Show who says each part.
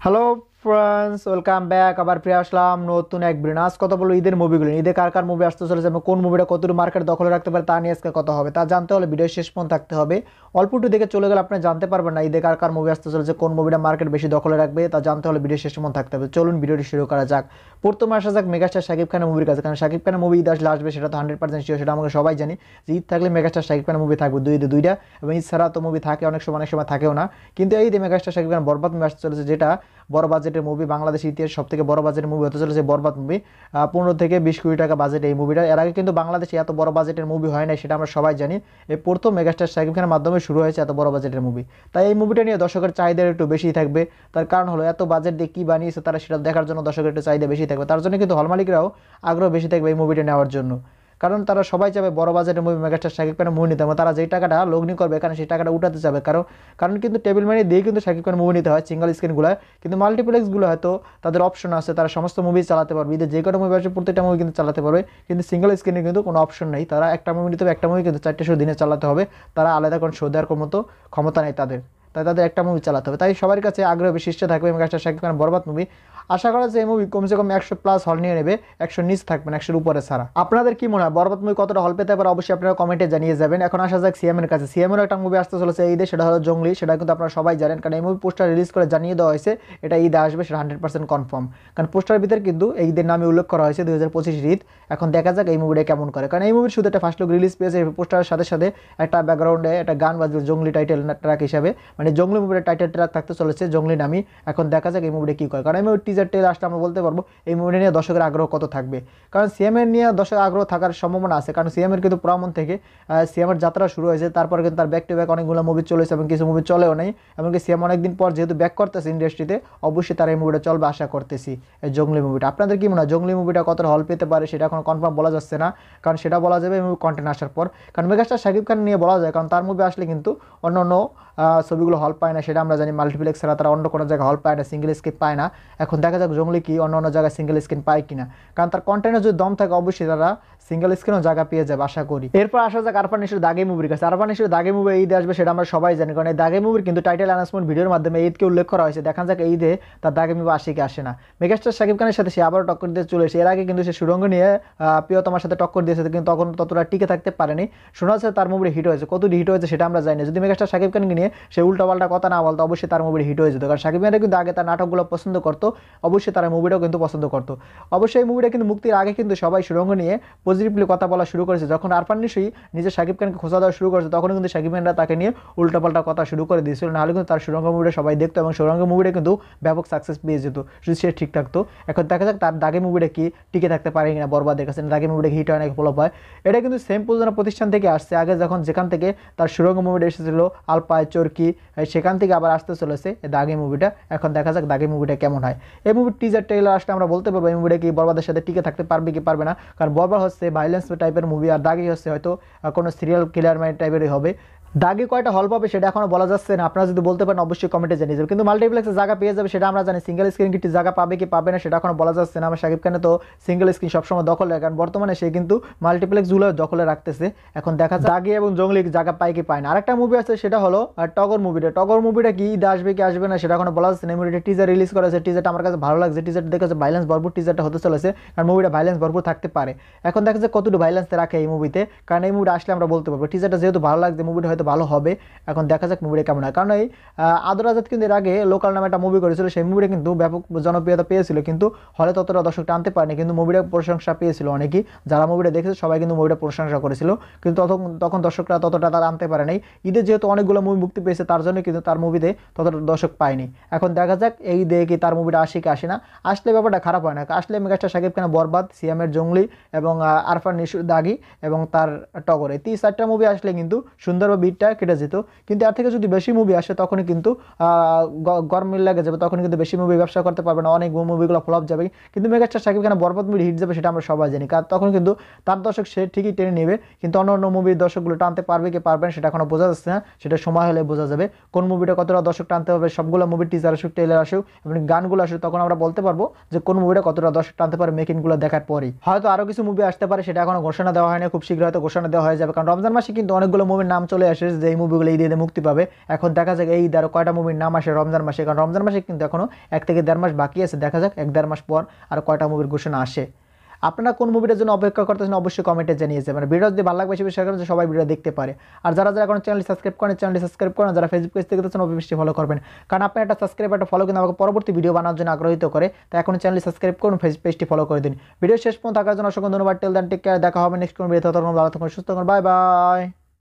Speaker 1: Hello friends, welcome back. আবার ফিরে আসলাম নতুন এক ভিডিও। আজ কথা বলবো ঈদের মুভিগুলো, ঈদে কার কার মুভি আসতে চলেছে এবং কোন মুভিটা কতটুকু মার্কেট দখলে রাখতে পারে তা নিয়ে আজকে কথা হবে। তা জানতে হলে ভিডিও শেষ পর্যন্ত থাকতে হবে। অল্প একটু দেখে চলে গেলে আপনি জানতে পারবেন না ঈদে কার কার মুভি আসতে চলেছে, কোন মুভিটা মার্কেট বেশি দখলে রাখবে। তা জানতে হলে ভিডিও শেষ পর্যন্ত থাকতে হবে। চলুন ভিডিওটি শুরু করা যাক। প্রথমে আসা যাক মেগাস্টার শাকিব খানের মুভির কাছে, কারণ শাকিব খানের মুভি ঈদ আসলে আসবে সেটা তো 100% শিওর, সেটা আমরা সবাই জানি যে ঈদ থাকলে মেগাস্টার শাকিব খানের মুভি থাকবে দুই ঈদে দুইটা, এবং ঈদ ছাড়া তো মুভি থাকে অনেক সময় থাকেও না। কিন্তু এই ঈদে মেগাস্টার শাকিব খান বরবাদ মুভি আসতে চলেছে, যেটা বড় বাজেটের মুভি, বাংলাদেশ ইতিহাস সব থেকে বড় বাজেটের মুভি হতে চলেছে বরবাদ মুভি। 15 থেকে 20 কোটি টাকা বাজেট এই মুভিটা। এর আগে কিন্তু বাংলাদেশে এত বড় বাজেটের মুভি হয় না, সেটা আমরা সবাই জানি। এই প্রথম মেগাস্টার শাকিব খানের মাধ্যমে শুরু হয়েছে এত বড় বাজেটের মুভি। তাই এই মুভিটা নিয়ে দর্শকের চাহিদা একটু বেশি থাকবে। তার কারণ হলো এত বাজেট দিয়ে কী বানিয়েছে তারা, সেটা দেখার জন্য দর্শকের একটু চাহিদা বেশি থাকবে। তার জন্য কিন্তু হল মালিকরাও আগ্রহ বেশি থাকবে এই মুভিটা নেওয়ার জন্য, কারণ তারা সবাই চাবে বড় বাজেটের মুভি মেগাস্টার শাকিব খানের মুভি নিতে হবে। তারা যেই টাকাটা লগ্নি করবে এখানে সেই টাকাটা উঠাতে চাবে, কারণ কারণ কিন্তু টেবিল মানি দিয়ে কিন্তু শাকিব খানের মুভি নিতে হয় সিঙ্গল স্ক্রিনগুলো। কিন্তু মাল্টিপ্লেক্সগুলো হয়তো তাদের অপশন আছে, তারা সমস্ত মুভি চালাতে পারবে, ঈদের যে কটা মুভি আসবে প্রত্যেকটা মুভি কিন্তু চালাতে পারবে। কিন্তু সিঙ্গল স্ক্রিনে কিন্তু কোনো অপশন নেই, তারা একটা মুভি নিতে হবে, একটা মুভি কিন্তু 4টে শো দিনে চালাতে হবে। তারা আলাদা কোনো শো দেওয়ার মতো ক্ষমতা নেই তাদের, তাই তাদের একটা মুভি চালাতে হবে। তাই সবার কাছে আগ্রহ বিশিষ্ট থাকবে মেগাস্টার শাকিব খান বরবাদ মুভি। আশা করা যায় এই মুভি কমসে কম 100+ হল নিয়ে নেবে, 100 নিচ থাকবে না, 100-র উপরে ছাড়া। আপনাদের কি মনে হয় বরবাদ মুভি কতটা হল পেতে পারে, অবশ্যই আপনারা কমেন্টে জানিয়ে যাবেন। এখন আসা যাক সিএমের কাছে। সিএমের একটা মুভি আসতে চলেছে এই ঈদে, সেটা হলো জঙ্গলি। সেটা কিন্তু আপনারা সবাই জানেন, কারণ এই মুভি পোস্টার রিলিজ করে জানিয়ে দেওয়া হয়েছে এটা ঈদে আসবে, সেটা 100% কনফার্ম। কারণ পোস্টারের ভিতরে কিন্তু এই ঈদের নামে উল্লেখ করা হয়েছে 2025 ঈদ। এখন দেখা যাক এই মুভিটা কেমন করে, কারণ এই মুভির শুধু একটা ফার্স্ট লুক রিলিজ পেয়েছে, পোস্টারের সাথে সাথে একটা ব্যাকগ্রাউন্ডে একটা গান বাজবে জঙ্গলি টাইটেল ট্র্যাক হিসাবে, মানে জঙ্গলি মুভির টাইটেল ট্র্যাক থাকতে চলেছে জঙ্গলি নামই। এখন দেখা যাক এই মুভিটা কী করে, কারণ এই মুভির টিজার টেল আসলে আমরা বলতে পারবো এই মুভিটা নিয়ে দর্শকের আগ্রহ কত থাকবে। কারণ সিএমের নিয়ে দর্শকের আগ্রহ থাকার সম্ভাবনা আছে, কারণ সিএমের কিন্তু প্রামণ থেকে সিএমের যাত্রা শুরু হয়েছে, তারপরে কিন্তু তার ব্যাক টু ব্যাক অনেকগুলো মুভি চলেছে এবং কিছু মুভি চলেও নেই। এমনকি সিএম অনেকদিন পর যেহেতু ব্যাক করতেছে ইন্ডাস্ট্রিতে, অবশ্যই তার এই মুভিটা চলবে আশা করতেছি, এই জঙ্গলি মুভিটা। আপনাদের কি মনে হয় জঙ্গলি মুভিটা কতটা হল পেতে পারে, সেটা এখন কনফার্ম বলা যাচ্ছে না, কারণ সেটা বলা যাবে এই মুভি কন্টেন্ট আসার পর। কারণ মেগাস্টার শাকিব খান নিয়ে বলা যায়, কারণ তার মুভি আসলে কিন্তু অন্য অন্য ছবিগুলো হল পায় না, সেটা আমরা জানি। মাল্টিপ্লেক্স ছাড়া তারা অন্য কোনো জায়গায় হল পায় না, সিঙ্গেল স্ক্রিন পায় না। এখন দেখা যাক জঙ্গলি কি অন্য অন্য জায়গায় সিঙ্গেল স্ক্রিন পায় কিনা, কারণ তার কন্টেন্টে যদি দম থাকে অবশ্যই তারা সিঙ্গেল স্ক্রিনও জায়গা পেয়ে যাবে আশা করি। এরপর আসা যাক আরফান নিশোর দাগে মুভির কাছে। আরফান নিশোর দাগে মুভি ঈদে আসবে সেটা আমরা সবাই জানি, কারণ এই দাগে মুভির কিন্তু টাইটেল অ্যানাউন্সমেন্ট ভিডিওর মাধ্যমে ঈদকে উল্লেখ করা হয়েছে। দেখা যাক এই ঈদে তার দাগে মুভি আসে কি আসে না। মেগাস্টার শাকিব খানের সাথে সে আবারও টক্কর দিয়ে চলে এসে, এর আগে কিন্তু সে সুরঙ্গ নিয়ে প্রিয়তমার সাথে টক্কর দিয়েছে, কিন্তু তখন ততটা টিকে থাকতে পারেনি। শোনা যাচ্ছে তার মুভি হিট হয়েছে, কত হিট হয়েছে সেটা আমরা জানি না। যদি মেগাস্টার শাকিব খানকে নিয়ে সে উল্টাপাল্টা কথা না বলতো অবশ্যই তার মুভি হিট হয়ে যেত, কারণ শাকিব খানরা কিন্তু আগে তার নাটকগুলো পছন্দ করতো, অবশ্যই তার মুভিটাও কিন্তু পছন্দ করতো। অবশ্যই এই মুভিটা কিন্তু মুক্তির আগে কিন্তু সবাই সুরঙ্গ নিয়ে পজিটিভলি কথা বলা শুরু করেছে। যখন আরফান নিশোই নিজে শাকিব খানকে খোঁজা দেওয়া শুরু করেছে, তখন কিন্তু শাকিব খানরা তাকে নিয়ে উল্টাপাল্টা কথা শুরু করে দিয়েছিল, নাহলে কিন্তু তার সুরঙ্গ মুভিটা সবাই দেখতো এবং সুরঙ্গ মুভিটা কিন্তু ব্যাপক সাকসেস পেয়ে যেত যদি সে ঠিক থাকতো। এখন দেখা যাক তার দাগে মুভিটা কি টিকে থাকতে পারে কিনা বরবাদের কাছে, দাগে মুভিটা হিট হয় নাকি ফ্লপ হয়। এটা কিন্তু সেম প্রতিষ্ঠান থেকে আসছে আগে, যখন যেখান থেকে তার সুরঙ্গ মুভিটা এসেছিল আলপায় চরকি, সেখান থেকে আবার আসতে চলেছে দাগে মুভিটা। এখন দেখা যাক দাগে মুভিটা কেমন হয়। এই মুভির টিজার ট্রেলার আসলে আমরা বলতে পারবো এই মুভিটা কি বরবাদের সাথে টিকে থাকতে পারবে কি পারবে না, কারণ বরবাদ হচ্ছে ভাইলেন্স টাইপের মুভি, আর দাগি হচ্ছে হয়তো কোনো সিরিয়াল কিলার টাইপেরই হবে। দাগে কয়টা হল পাবে সেটা এখনো বলা যাচ্ছে না, আপনারা যদি বলতে পারেন অবশ্যই কমেন্টে জানিয়ে যাবে। কিন্তু মাল্টিপ্লেক্সে জায়গা পেয়ে যাবে সেটা আমরা জানি, সিঙ্গেল স্ক্রিন কি জায়গা পাবে কি পাবে না সেটা এখনো বলা যাচ্ছে না। আমার শাকিব খানে তো সিঙ্গেল স্ক্রিন সবসময় দখলে, কারণ বর্তমানে সে কিন্তু মাল্টিপ্লেক্সগুলো দখলে রাখতেছে। এখন দেখা যায় দাগে এবং জঙ্গলি জায়গা পায় কি পায় না। আরেকটা মুভি আছে সেটা হলো টগর মুভিটা। টগর মুভিটা কি ঈদ আসবে কি আসবে না সেটা এখনো বলা যাচ্ছে না। এই মুভিটা টিজার রিলিজ করেছে, টিজারটা আমার কাছে ভালো লাগছে, টিজারটা দেখেছে ভাইলেন্স ভরপুর টিজারটা হতে চলেছে, কারণ মুভিটা ভাইলেন্স ভরপুর থাকতে পারে। এখন দেখা যাচ্ছে কতটুকু ভাইলেন্স রাখে এই মুভিতে, কারণ এই মুভিটা আসলে আমরা বলতে পারবো টিজারটা যেহেতু ভালো লাগছে মুভিটা হয়তো ভালো হবে। এখন দেখা যাক মুভিটা কেমন হয়, কারণ এই আদর আজাদ কিন্তু এর আগে লোকাল নামে একটা মুভি করেছিল, সেই মুভিটা কিন্তু ব্যাপক জনপ্রিয়তা পেয়েছিল, কিন্তু হলে ততটা দর্শক টানতে পারেনি, কিন্তু মুভিটা প্রশংসা পেয়েছিল অনেকেই। যারা মুভিটা দেখেছে সবাই কিন্তু মুভিটা প্রশংসা করেছিল, কিন্তু তখন দর্শকরা ততটা তারা আনতে পারে নাই। ঈদে যেহেতু অনেকগুলো মুভি মুক্তি পেয়েছে তার জন্য কিন্তু তার মুভিতে ততটা দর্শক পায়নি। এখন দেখা যাক এই ঈদে কি তার মুভিটা আসে কি আসে না। আসলে ব্যাপারটা খারাপ হয় না, আসলে মেগাস্টার শাকিব খানের বরবাদ, সিএমের জঙ্গলি এবং আরফান নিশোর দাগি এবং তার টগর, এই 3-4টা মুভি আসলে কিন্তু সুন্দরভাবে ঈদটা কেটে যেত। কিন্তু এর থেকে যদি বেশি মুভি আসে তখনই কিন্তু গরম লেগে যাবে, তখন কিন্তু বেশি মুভি ব্যবসা করতে পারবে না, অনেক মুভিগুলো ফ্লপ যাবে। কিন্তু মেগাস্টার শাকিব খানের বরবাদ মুভি হিট যাবে সেটা আমরা সবাই জানি, কারণ তখন কিন্তু তার দর্শক সে ঠিকই টেনে নেবে, কিন্তু অন্য অন্য মুভির দর্শকগুলো টানতে পারবে কি পারবে না সেটা এখনো বোঝা যাচ্ছে না। সেটা সময় হলে বোঝা যাবে কোন মুভিটা কতটা দর্শক টানতে হবে। সবগুলো মুভির টিজার আসুক, ট্রেলার আসুক এবং গানগুলো আসুক, তখন আমরা বলতে পারবো যে কোন মুভিটা কতটা দর্শক টানতে পারে মেকিংগুলো দেখার পরেই। হয়তো আরও কিছু মুভি আসতে পারে, সেটা এখনো ঘোষণা দেওয়া হয় না, খুব শীঘ্র হয়তো ঘোষণা দেওয়া হয়ে যাবে, কারণ রমজান মাসে কিন্তু অনেকগুলো মুভির নাম চলে আসে। এসেছে যে এই মুভিগুলো ঈদে মুক্তি পাবে। এখন দেখা যাক এই ঈদে আরও কয়টা মুভির নাম আসে রমজান মাসে, কারণ রমজান মাসে কিন্তু এখনও 1 থেকে 1.5 মাস বাকি আছে। দেখা যাক 1-1.5 মাস পর আর কয়টা মুভির ঘোষণা আসে। আপনারা কোন মুভিটার জন্য অপেক্ষা করতেছেন অবশ্যই কমেন্টে জানিয়েছে। মানে ভিডিও যদি ভালো লাগবে বেশি বেশি শেয়ার করেন, সবাই ভিডিও দেখতে পারে। আর যারা যারা এখন চ্যানেলটি সাবস্ক্রাইব করেন, চ্যানেলটি সাবস্ক্রাইব করেন। যারা ফেসবুক পেজ থেকে দেখতেছেন অবশ্যই ফলো করবেন, কারণ আপনার একটা সাবস্ক্রাইব একটা ফলো কিন্তু আমাকে পরবর্তী ভিডিও বানানোর জন্য আগ্রহিত করে। তাই এখন চ্যানেলটি সাবস্ক্রাইব করুন, পেজটি ফলো করে দিন। ভিডিও শেষ পর্যন্ত থাকার জন্য অসংখ্য ধন্যবাদ। টেল দেন টেক কেয়ার, দেখা হবে নেক্সট কোন ভিডিওতে। ততক্ষণ ভালো থাকুন, সুস্থ থাকুন, বাই বাই।